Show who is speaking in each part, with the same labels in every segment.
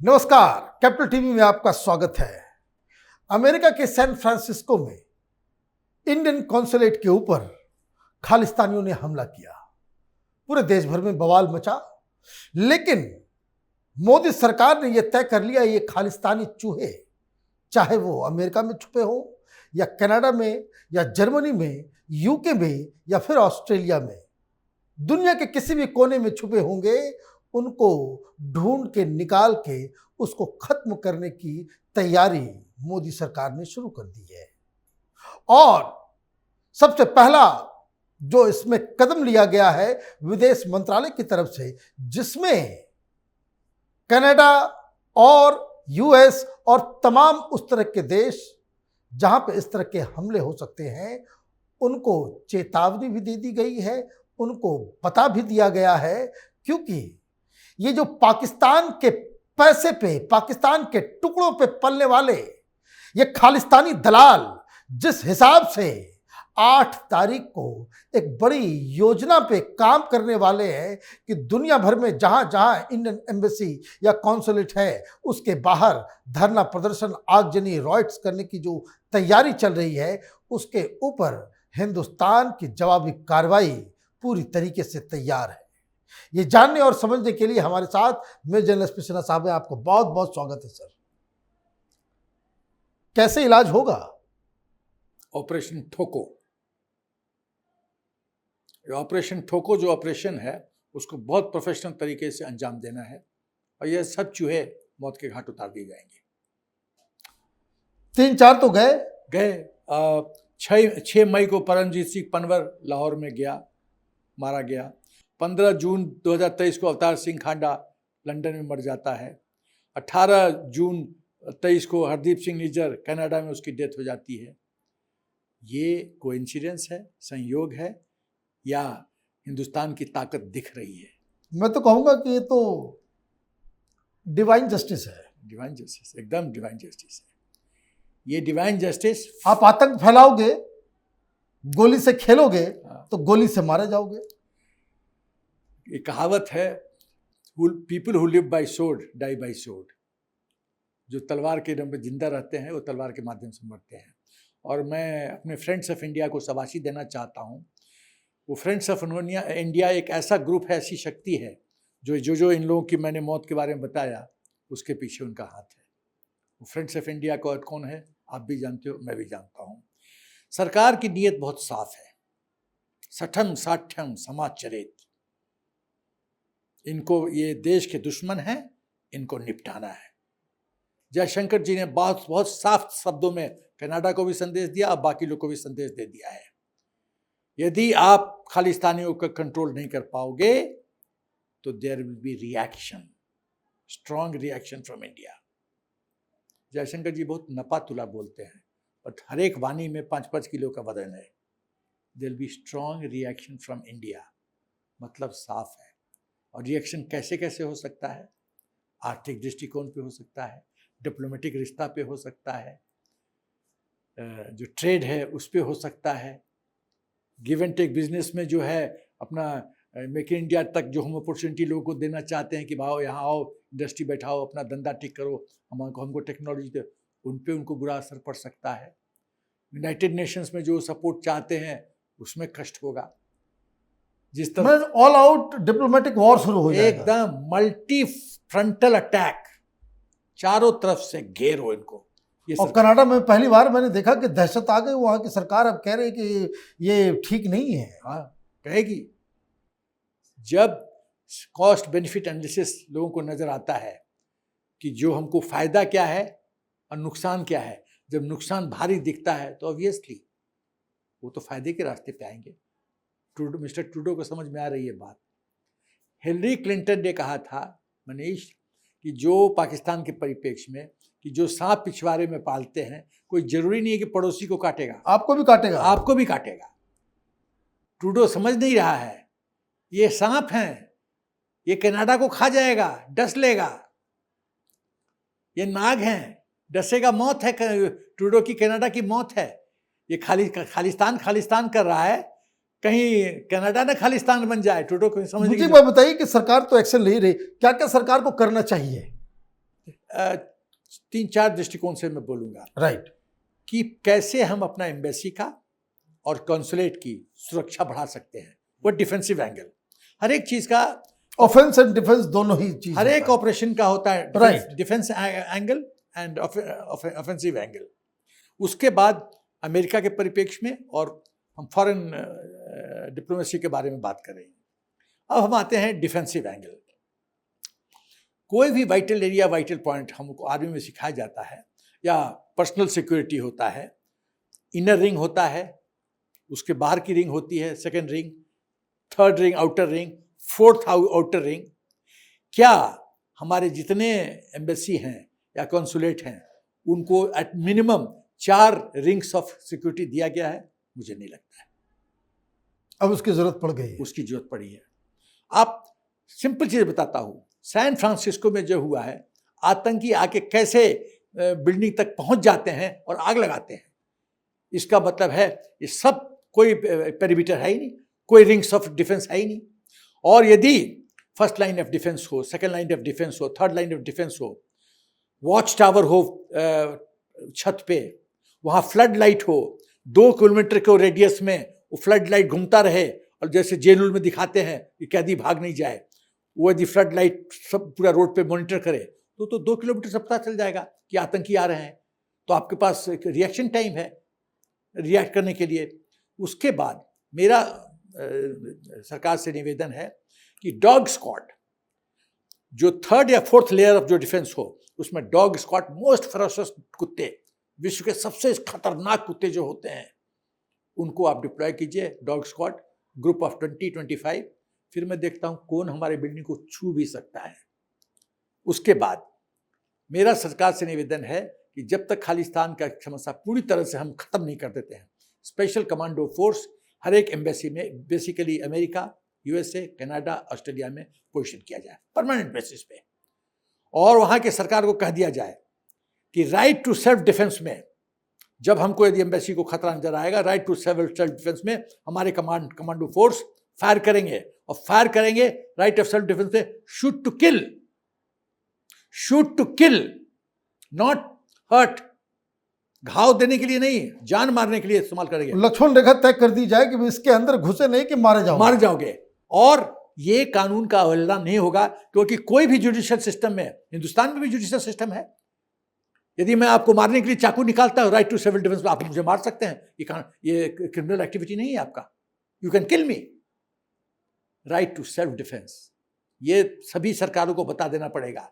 Speaker 1: नमस्कार, capital TV में आपका स्वागत है। अमेरिका के सैन फ्रांसिस्को में इंडियन कॉन्सुलेट के ऊपर खालिस्तानियों ने हमला किया। पूरे देश भर में बवाल मचा, लेकिन मोदी सरकार ने यह तय कर लिया, ये खालिस्तानी चूहे चाहे वो अमेरिका में छुपे हो या कनाडा में या जर्मनी में, यूके में या फिर ऑस्ट्रेलिया में, दुनिया के किसी भी कोने में छुपे होंगे, उनको ढूंढ के निकाल के उसको खत्म करने की तैयारी मोदी सरकार ने शुरू कर दी है। और सबसे पहला जो इसमें कदम लिया गया है विदेश मंत्रालय की तरफ से, जिसमें कनाडा और यूएस और तमाम उस तरह के देश जहां पे इस तरह के हमले हो सकते हैं, उनको चेतावनी भी दे दी गई है, उनको बता भी दिया गया है, क्योंकि ये जो पाकिस्तान के पैसे पे, पाकिस्तान के टुकड़ों पे पलने वाले ये खालिस्तानी दलाल जिस हिसाब से 8 तारीख को एक बड़ी योजना पे काम करने वाले हैं कि दुनिया भर में जहां जहां इंडियन एम्बेसी या कॉन्सुलेट है उसके बाहर धरना प्रदर्शन, आगजनी, रॉयट्स करने की जो तैयारी चल रही है, उसके ऊपर हिंदुस्तान की जवाबी कार्रवाई पूरी तरीके से तैयार है। ये जानने और समझने के लिए हमारे साथ मेजर जनरल एसपी सिन्हा साहब हैं। आपको बहुत बहुत स्वागत है सर। कैसे इलाज होगा?
Speaker 2: ऑपरेशन ठोको। ऑपरेशन ठोको जो ऑपरेशन है उसको बहुत प्रोफेशनल तरीके से अंजाम देना है और यह सब चूहे मौत के घाट उतार दिए जाएंगे।
Speaker 1: 3-4 तो
Speaker 2: गए। 6 मई को परमजीत सिंह पनवर लाहौर में गया, मारा गया। 15 जून 2023 को अवतार सिंह खांडा लंदन में मर जाता है। 18 जून 23 को हरदीप सिंह निज्जर कनाडा में उसकी डेथ हो जाती है। ये कोइंसिडेंस है, संयोग है, या हिंदुस्तान की ताकत दिख रही है?
Speaker 1: मैं तो कहूंगा कि ये तो डिवाइन जस्टिस है।
Speaker 2: डिवाइन जस्टिस, एकदम डिवाइन जस्टिस है ये। डिवाइन जस्टिस,
Speaker 1: आप आतंक फैलाओगे, गोली से खेलोगे तो गोली से मारे जाओगे।
Speaker 2: एक कहावत है, people who live by sword die by sword. जो तलवार के दम पे जिंदा रहते हैं वो तलवार के माध्यम से मरते हैं। और मैं अपने फ्रेंड्स ऑफ इंडिया को शाबाशी देना चाहता हूँ। वो फ्रेंड्स ऑफ इंडिया एक ऐसा ग्रुप है, ऐसी शक्ति है जो इन लोगों की मैंने मौत के बारे में बताया, उसके पीछे उनका हाथ है। वो फ्रेंड्स ऑफ इंडिया का कौन है आप भी जानते हो, मैं भी जानता हूँ। सरकार की नीयत बहुत साफ है। सठम साठ्यम समाज चरित। इनको, ये देश के दुश्मन हैं, इनको निपटाना है। जयशंकर जी ने बहुत साफ शब्दों में कनाडा को भी संदेश दिया और बाकी लोग को भी संदेश दे दिया है। यदि आप खालिस्तानियों का कंट्रोल नहीं कर पाओगे तो there will be reaction, strong reaction from India. Jaishankar ji बहुत नपा तुला बोलते हैं, बट हर एक वाणी में 5-5 किलो का वजन है। There will be strong reaction from India, मतलब साफ है। और रिएक्शन कैसे कैसे हो सकता है? आर्थिक दृष्टिकोण पे हो सकता है, डिप्लोमेटिक रिश्ता पे हो सकता है, जो ट्रेड है उस पे हो सकता है, गिव एंड टेक बिजनेस में जो है अपना मेक इन इंडिया तक जो हम अपॉर्चुनिटी लोगों को देना चाहते हैं कि भाव यहाँ आओ, इंडस्ट्री बैठाओ, अपना धंधा ठीक करो, हमको टेक्नोलॉजी दे, उन पे उनको बुरा असर पड़ सकता है। यूनाइटेड नेशंस में जो सपोर्ट चाहते हैं उसमें कष्ट होगा। जिस तरह
Speaker 1: ऑल आउट डिप्लोमेटिक वॉर शुरू हो जाएगा,
Speaker 2: एकदम मल्टी फ्रंटल अटैक, चारों तरफ से घेरो इनको।
Speaker 1: और कनाडा में पहली बार मैंने देखा कि दहशत आ गई। वहां की सरकार अब कह रही कि ये ठीक नहीं है।
Speaker 2: हाँ, कहेगी। जब कॉस्ट बेनिफिट एनालिसिस लोगों को नजर आता है कि जो हमको फायदा क्या है और नुकसान क्या है, जब नुकसान भारी दिखता है तो ऑब्वियसली वो तो फायदे के रास्ते पे आएंगे। मिस्टर ट्रूडो को समझ में आ रही है बात। हिलरी क्लिंटन ने कहा था, मनीष, कि जो पाकिस्तान के परिप्रेक्ष्य में कि जो सांप पिछवाड़े में पालते हैं, कोई जरूरी नहीं है कि पड़ोसी को काटेगा,
Speaker 1: आपको भी काटेगा,
Speaker 2: आपको भी काटेगा। ट्रूडो समझ नहीं रहा है, ये सांप हैं, ये कनाडा को खा जाएगा, डस लेगा। ये नाग हैं, डसेगा, मौत है। ट्रूडो की कनाडा की मौत है। ये खालिस्तान कर रहा है, कहीं कनाडा ना खालिस्तान बन जाए। ट्रूडो को समझ।
Speaker 1: मुझे बात बताइए कि सरकार तो एक्शन ले रही, क्या क्या सरकार को करना चाहिए?
Speaker 2: तीन चार दृष्टिकोण से मैं बोलूँगा
Speaker 1: राइट।
Speaker 2: कि कैसे हम अपना एम्बेसी का और कॉन्सुलेट की सुरक्षा बढ़ा सकते हैं। वो डिफेंसिव एंगल, हर एक चीज़ का,
Speaker 1: ऑफेंस एंड डिफेंस दोनों ही चीज
Speaker 2: हर एक
Speaker 1: होता है।
Speaker 2: ऑपरेशन का होता है
Speaker 1: Right.
Speaker 2: Defence angle and offensive angle. उसके बाद अमेरिका के परिप्रेक्ष्य में और हम फॉरेन डिप्लोमेसी के बारे में बात कर रहे हैं। अब हम आते हैं डिफेंसिव एंगल। कोई भी वाइटल एरिया, वाइटल पॉइंट हमको आर्मी में सिखाया जाता है, या पर्सनल सिक्योरिटी होता है, इनर रिंग होता है, उसके बाहर की रिंग होती है, second ring, third ring, outer ring, fourth outer ring. क्या हमारे जितने एम्बेसी हैं या कॉन्सुलेट हैं उनको at minimum 4 rings of security दिया गया है? मुझे नहीं लगता है
Speaker 1: अब उसकी जरूरत पड़ गई है।
Speaker 2: उसकी जरूरत पड़ी है। आप सिंपल चीज बताता हूँ, सैन फ्रांसिस्को में जो हुआ है, आतंकी आके कैसे बिल्डिंग तक पहुंच जाते हैं और आग लगाते हैं। इसका मतलब है ये सब कोई पेरिमीटर है ही नहीं, कोई रिंग्स ऑफ डिफेंस है ही नहीं। और यदि फर्स्ट लाइन ऑफ डिफेंस हो, सेकंड लाइन ऑफ डिफेंस हो, थर्ड लाइन ऑफ डिफेंस हो, वॉच टावर हो छत पे, वहाँ फ्लड लाइट हो, 2 किलोमीटर के रेडियस में वो फ्लड लाइट घूमता रहे, और जैसे जेल में दिखाते हैं कि कैदी भाग नहीं जाए, वो यदि फ्लड लाइट सब पूरा रोड पे मॉनिटर करे तो 2 किलोमीटर से पता चल जाएगा कि आतंकी आ रहे हैं। तो आपके पास एक रिएक्शन टाइम है रिएक्ट करने के लिए। उसके बाद मेरा सरकार से निवेदन है कि डॉग स्क्वाड, जो थर्ड या फोर्थ लेयर ऑफ जो डिफेंस हो, उसमें डॉग स्क्वाड, मोस्ट फेरोशियस कुत्ते, विश्व के सबसे खतरनाक कुत्ते जो होते हैं, उनको आप डिप्लॉय कीजिए। डॉग स्क्वाड ग्रुप ऑफ 20-25, फिर मैं देखता हूं कौन हमारे बिल्डिंग को छू भी सकता है। उसके बाद मेरा सरकार से निवेदन है कि जब तक खालिस्तान का समस्या पूरी तरह से हम खत्म नहीं कर देते हैं, स्पेशल कमांडो फोर्स हर एक एम्बेसी में, basically America, USA, Canada, Australia में पोजीशन किया जाए परमानेंट बेसिस पे, और वहां के सरकार को कह दिया जाए कि राइट टू सेल्फ डिफेंस में, जब हमको यदि एम्बेसी को खतरा नजर आएगा, राइट टू सेल्फ डिफेंस में हमारे कमांडो फोर्स फायर करेंगे, और फायर करेंगे राइट ऑफ सेल्फ डिफेंस में shoot to kill, shoot to kill, not hurt, घाव देने के लिए नहीं, जान मारने के लिए इस्तेमाल करेंगे।
Speaker 1: लक्ष्मण रेखा तय कर दी जाए कि इसके अंदर घुसे नहीं कि मारे जाओगे।
Speaker 2: और ये कानून का अवहेलना नहीं होगा, क्योंकि कोई भी जुडिशियल सिस्टम में, हिंदुस्तान में भी जुडिशियल सिस्टम है, यदि मैं आपको मारने के लिए चाकू निकालता हूं राइट टू सेल्फ डिफेंस में, आप मुझे मार सकते हैं। ये क्रिमिनल एक्टिविटी नहीं है आपका, you can kill me. Right to self defence, ये सभी सरकारों को बता देना पड़ेगा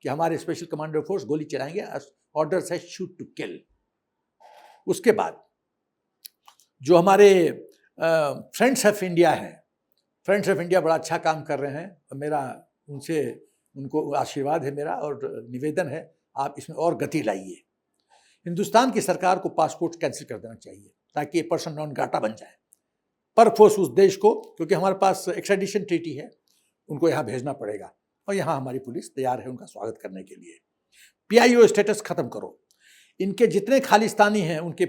Speaker 2: कि हमारे स्पेशल कमांडो फोर्स गोली चलाएंगे, ऑर्डर है शूट टू किल। उसके बाद जो हमारे फ्रेंड्स ऑफ इंडिया हैं, फ्रेंड्स ऑफ इंडिया बड़ा अच्छा काम कर रहे हैं, मेरा उनको आशीर्वाद है मेरा, और निवेदन है आप इसमें और गति लाइए। हिंदुस्तान की सरकार को पासपोर्ट कैंसिल कर देना चाहिए, ताकि ये पर्सन नॉन ग्राटा बन जाए पर फोर्स उस देश को, क्योंकि हमारे पास एक्सट्रेडिशन ट्रीटी है, उनको यहाँ भेजना पड़ेगा, और यहाँ हमारी पुलिस तैयार है उनका स्वागत करने के लिए। PIO स्टेटस खत्म करो, इनके जितने खालिस्तानी हैं उनके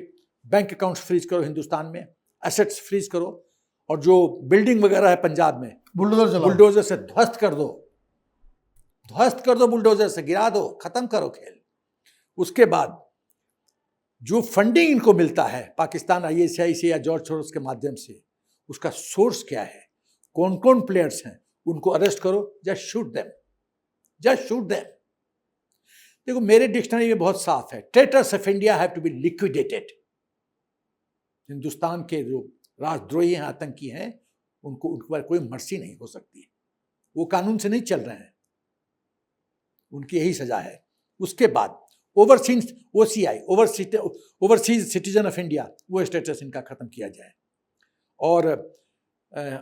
Speaker 2: बैंक अकाउंट्स फ्रीज करो, हिंदुस्तान में एसेट्स फ्रीज करो, और जो बिल्डिंग वगैरह है पंजाब में, बुलडोजर से ध्वस्त कर दो, बुलडोजर से गिरा दो, खत्म करो खेल। उसके बाद जो फंडिंग इनको मिलता है पाकिस्तान ISI से या जॉर्ज सोरोस के माध्यम से, उसका सोर्स क्या है, कौन कौन प्लेयर्स हैं, उनको अरेस्ट करो, जस्ट शूट देम। देखो मेरे डिक्शनरी में बहुत साफ है, traitors of India have to be liquidated. Hindustan के जो राजद्रोही हैं, आतंकी हैं, उन पर कोई मर्सी नहीं हो सकती, वो कानून से नहीं चल रहे हैं, उनकी यही सजा है। उसके बाद overseas OCI, overseas citizen of India, वो स्टेटस इनका खत्म किया जाए। और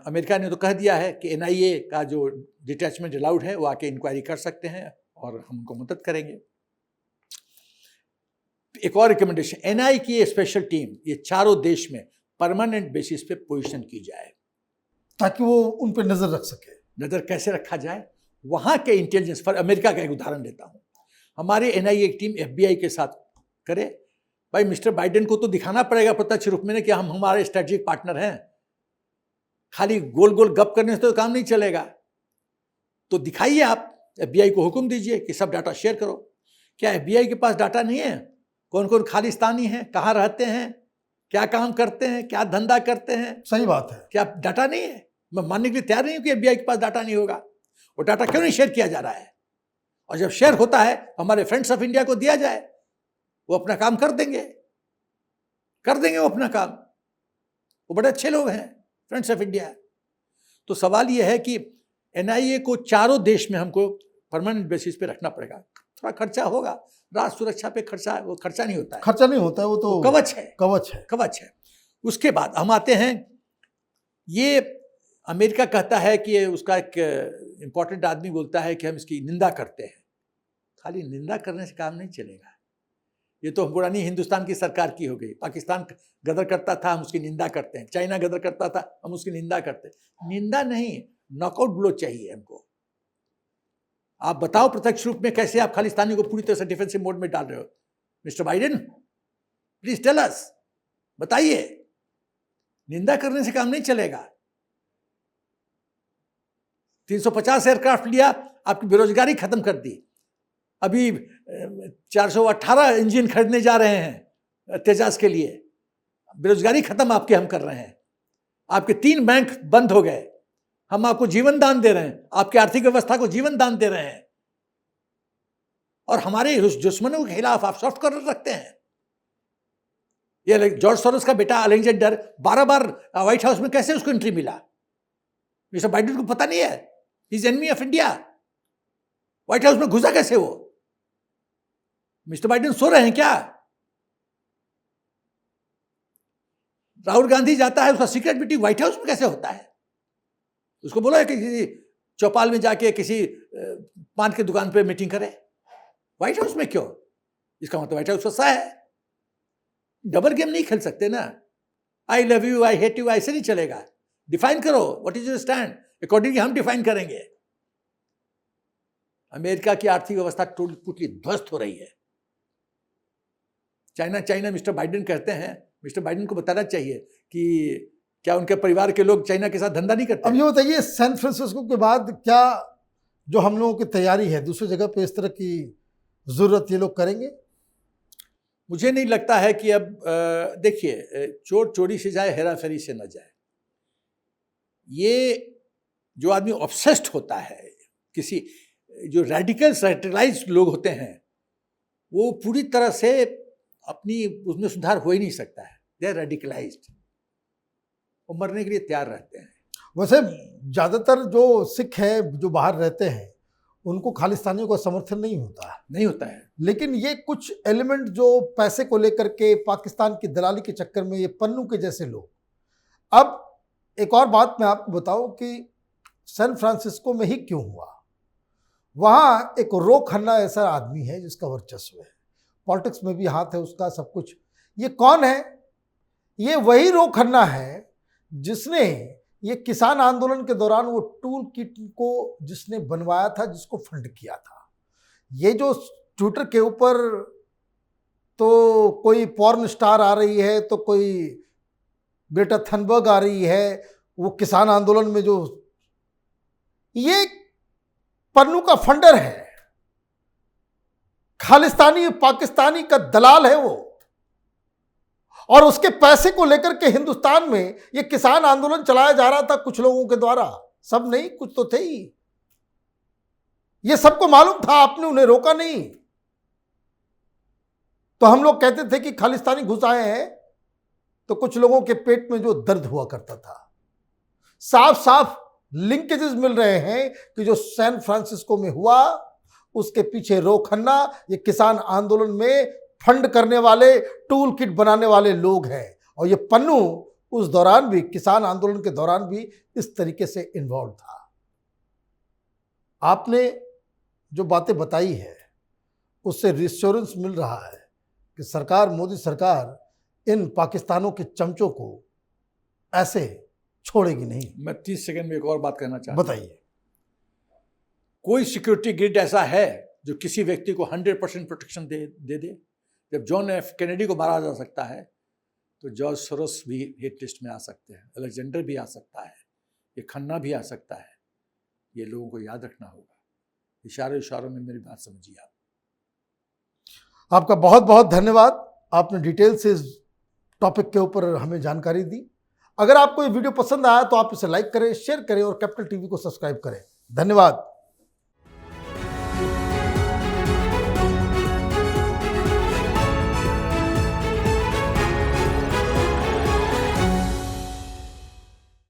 Speaker 2: अमेरिका ने तो कह दिया है कि NIA का जो डिटैचमेंट अलाउड है वो आके इंक्वायरी कर सकते हैं, और हम उनको मदद करेंगे। एक और रिकमेंडेशन, NIA की स्पेशल टीम ये चारों देश में परमानेंट बेसिस पे पोजीशन की जाए,
Speaker 1: ताकि वो उन पर नजर रख सके।
Speaker 2: नजर कैसे रखा जाए, वहां के इंटेलिजेंस, फॉर अमेरिका का एक उदाहरण देता हूं, हमारे NIA की टीम FBI के साथ करे। भाई मिस्टर बाइडेन को तो दिखाना पड़ेगा प्रत्यक्ष रूप में कि हम हमारे स्ट्रेटेजिक पार्टनर हैं, खाली गोल गोल गप करने से तो काम नहीं चलेगा। तो दिखाइए, आप FBI को हुक्म दीजिए कि सब डाटा शेयर करो। क्या FBI के पास डाटा नहीं है? कौन कौन खालिस्तानी हैं, कहाँ रहते हैं, क्या काम करते हैं, क्या धंधा करते हैं?
Speaker 1: सही बात है।
Speaker 2: क्या डाटा नहीं है? मैं मानने के लिए तैयार नहीं हूं कि FBI के पास डाटा नहीं होगा। वो डाटा क्यों नहीं शेयर किया जा रहा है? और जब शेयर होता है हमारे फ्रेंड्स ऑफ इंडिया को दिया जाए, वो अपना काम कर देंगे वो अपना काम। वो बड़े अच्छे लोग हैं फ्रेंड्स ऑफ इंडिया। तो सवाल ये है कि NIA को चारों देश में हमको परमानेंट बेसिस पे रखना पड़ेगा। थोड़ा खर्चा होगा, राष्ट्र सुरक्षा पे खर्चा, वो खर्चा नहीं होता है,
Speaker 1: खर्चा नहीं होता है, वो तो
Speaker 2: कवच है,
Speaker 1: कवच है।
Speaker 2: उसके बाद हम आते हैं, ये अमेरिका कहता है कि उसका एक इंपॉर्टेंट आदमी बोलता है कि हम इसकी निंदा करते हैं। खाली निंदा करने से काम नहीं चलेगा। ये तो पुरानी हिंदुस्तान की सरकार की हो गई। पाकिस्तान गदर करता था, हम उसकी निंदा करते हैं। चाइना गदर करता था, हम उसकी निंदा करते हैं। निंदा नहीं, नॉकआउट ब्लो चाहिए हमको। आप बताओ प्रत्यक्ष रूप में कैसे आप खालिस्तानी को पूरी तरह से डिफेंसिव मोड में डाल रहे हो? Mister Biden, please tell us, बताइए। निंदा करने से काम नहीं चलेगा। 350 एयरक्राफ्ट लिया, आपकी बेरोजगारी खत्म कर दी। अभी 418 इंजन खरीदने जा रहे हैं तेजास के लिए। बेरोजगारी खत्म आपके हम कर रहे हैं। आपके 3 बैंक बंद हो गए, हम आपको जीवन दान दे रहे हैं, आपकी आर्थिक व्यवस्था को जीवन दान दे रहे हैं। और हमारे दुश्मनों के खिलाफ आप सॉफ्ट कॉर्नर रखते हैं। ये जॉर्ज सोरोस का बेटा अलेक्जेंडर 12 बार व्हाइट हाउस में कैसे उसको एंट्री मिला? मिस्टर बाइडेन को पता नहीं है, he is enemy of India. White house में घुसा कैसे वो? मिस्टर बाइडेन सो रहे हैं क्या? राहुल गांधी जाता है, उसका सीक्रेट मीटिंग व्हाइट हाउस में कैसे होता है? उसको बोला है कि किसी चौपाल में जाके किसी पान की दुकान पे मीटिंग करे। व्हाइट हाउस में क्यों? इसका मतलब व्हाइट हाउस फंसा है। डबल गेम नहीं खेल सकते ना। I love you, I hate you, ऐसे नहीं चलेगा। डिफाइन करो, what is your stand, accordingly हम डिफाइन करेंगे। अमेरिका की आर्थिक व्यवस्था टोटली ध्वस्त हो रही है। चाइना मिस्टर बाइडेन कहते हैं। मिस्टर बाइडेन को बताना चाहिए कि क्या उनके परिवार के लोग चाइना के साथ धंधा नहीं करते?
Speaker 1: अब ये बताइए, सैन फ्रांसिस्को के बाद क्या जो हम लोगों की तैयारी है दूसरी जगह पे इस तरह की जरूरत ये लोग करेंगे?
Speaker 2: मुझे नहीं लगता है कि अब देखिए, चोर चोरी से जाए, हेरा फेरी से न जाए। ये जो आदमी ऑब्सेस्ड होता है, किसी जो रेडिकलाइज्ड लोग होते हैं, वो पूरी तरह से अपनी उसमें सुधार हो ही नहीं सकता है। दे आर रेडिकलाइज्ड, वो मरने के लिए तैयार रहते हैं।
Speaker 1: वैसे ज्यादातर जो सिख हैं जो बाहर रहते हैं उनको खालिस्तानियों का समर्थन नहीं होता है। लेकिन ये कुछ एलिमेंट जो पैसे को लेकर के पाकिस्तान की दलाली के चक्कर में, ये पन्नू के जैसे लोग। अब एक और बात मैं आपको बताऊं कि सैन फ्रांसिस्को में ही क्यों हुआ, वहां एक रो खन्ना ऐसा आदमी है जिसका वर्चस्व है, पॉलिटिक्स में भी हाथ है उसका, सब कुछ। ये कौन है? ये वही रो खन्ना है जिसने ये किसान आंदोलन के दौरान वो टूल किट को जिसने बनवाया था, जिसको फंड किया था। ये जो ट्विटर के ऊपर तो कोई पॉर्न स्टार आ रही है, तो कोई ग्रेटा थनबर्ग आ रही है, वो किसान आंदोलन में जो, ये पन्नू का फंडर है, खालिस्तानी पाकिस्तानी का दलाल है वो। और उसके पैसे को लेकर के हिंदुस्तान में ये किसान आंदोलन चलाया जा रहा था कुछ लोगों के द्वारा, सब नहीं, कुछ तो थे ही। ये सबको मालूम था, आपने उन्हें रोका नहीं। तो हम लोग कहते थे कि खालिस्तानी घुस आए हैं, तो कुछ लोगों के पेट में जो दर्द हुआ करता था। साफ साफ लिंकेजेस मिल रहे हैं कि जो सैन फ्रांसिस्को में हुआ उसके पीछे रो खन्ना, ये किसान आंदोलन में फंड करने वाले, टूल किट बनाने वाले लोग हैं। और ये पन्नू उस दौरान भी, किसान आंदोलन के दौरान भी इस तरीके से इन्वॉल्व था। आपने जो बातें बताई है उससे रिश्योरेंस मिल रहा है कि सरकार, मोदी सरकार इन पाकिस्तानों के चमचों को ऐसे छोड़ेगी नहीं।
Speaker 2: मैं 30 सेकंड में एक और बात कहना चाहता हूं।
Speaker 1: बताइए।
Speaker 2: कोई सिक्योरिटी ग्रिड ऐसा है जो किसी व्यक्ति को 100% प्रोटेक्शन दे दे? जब जॉन एफ कैनेडी को मारा जा सकता है, तो जॉर्ज सोरोस भी हिट लिस्ट में आ सकते हैं, अलेक्जेंडर भी आ सकता है, ये खन्ना भी आ सकता है। ये लोगों को याद रखना होगा। इशारों में मेरी बात समझिए आप।
Speaker 1: आपका बहुत बहुत धन्यवाद, आपने डिटेल से इस टॉपिक के ऊपर हमें जानकारी दी। अगर आपको ये वीडियो पसंद आया तो आप इसे लाइक करें, शेयर करें और कैपिटल टीवी को सब्सक्राइब करें। धन्यवाद।